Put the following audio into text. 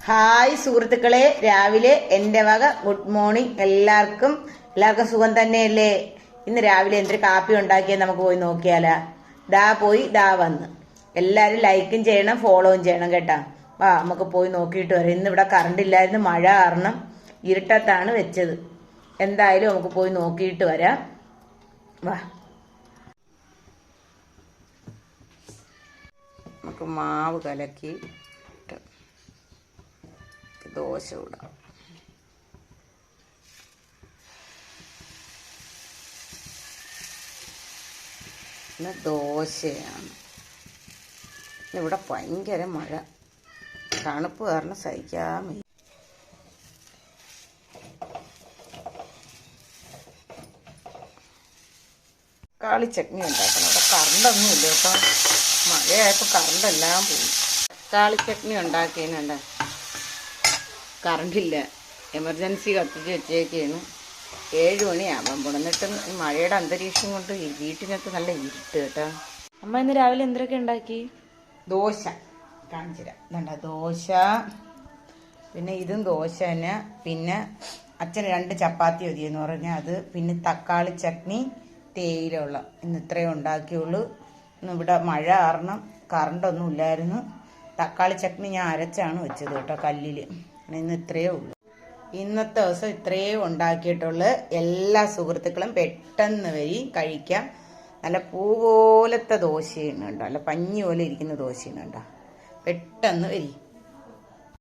Hi സുഹൃത്തുക്കളെ, രാവിലെ എൻ്റെ വക ഗുഡ് മോർണിംഗ്. എല്ലാവർക്കും സുഖം തന്നെയല്ലേ? ഇന്ന് രാവിലെ എന്തൊരു കാപ്പി ഉണ്ടാക്കിയാൽ നമുക്ക് പോയി നോക്കിയാലാ? ദാ വന്ന്. എല്ലാവരും ലൈക്കും ചെയ്യണം, ഫോളോവും ചെയ്യണം കേട്ടാ. വാ നമുക്ക് പോയി നോക്കിയിട്ട് വരാം. ഇന്ന് ഇവിടെ കറണ്ട് ഇല്ലായിരുന്നു, മഴ കാരണം ഇരുട്ടത്താണ് വെച്ചത്. എന്തായാലും നമുക്ക് പോയി നോക്കിയിട്ട് വരാം. വാ, നമുക്ക് മാവ് കലക്കി ദോശ ഇടാം. പിന്നെ ദോശയാണ്. ഇവിടെ ഭയങ്കര മഴ, തണുപ്പ് കാരണം സഹിക്കാൻ വയ്യ. തക്കാളി ചട്നി ഉണ്ടാക്കണം. ഇവിടെ കറണ്ടൊന്നും ഇല്ല കേട്ടോ, മഴയായപ്പോൾ കറണ്ടെല്ലാം പോയി. തക്കാളി ചട്നി ഉണ്ടാക്കിയതിനുണ്ട്, കറണ്ടില്ല, എമർജൻസി കത്തിച്ച് വെച്ചേക്കാണ്. 7 മണിയാവാൻ പോണം. എന്നിട്ടും ഈ മഴയുടെ അന്തരീക്ഷം കൊണ്ട് ഈ വീട്ടിനകത്ത് നല്ല ഇരുട്ട് കേട്ടോ. അമ്മ ഇന്ന് രാവിലെ എന്തൊക്കെ ഉണ്ടാക്കി? ദോശ കാണിച്ചിരാം. ദോശ, പിന്നെ ഇതും ദോശ തന്നെ. പിന്നെ അച്ഛന് 2 ചപ്പാത്തി മതിയെന്ന് പറഞ്ഞാൽ അത്. പിന്നെ തക്കാളി ചട്നി, തേയിലുള്ള. ഇന്ന് ഇത്രയും ഉണ്ടാക്കിയുള്ളൂ. ഇന്ന് ഇവിടെ മഴ കാരണം കറണ്ടൊന്നും ഇല്ലായിരുന്നു. തക്കാളി ചട്നി ഞാൻ അരച്ചാണ് വെച്ചത് കേട്ടോ, കല്ലിൽ. ഇന്ന് ഇത്രയേ ഉള്ളൂ. ഇന്നത്തെ ദിവസം ഇത്രയേ ഉണ്ടാക്കിയിട്ടുള്ളൂ. എല്ലാ സുഹൃത്തുക്കളും പെട്ടെന്ന് വരി കഴിക്കാം. നല്ല പൂ പോലത്തെ ദോശയാണ് കേട്ടോ, നല്ല പഞ്ഞി പോലെ ഇരിക്കുന്ന ദോശയാണ് കേട്ടോ. പെട്ടെന്ന് വരി.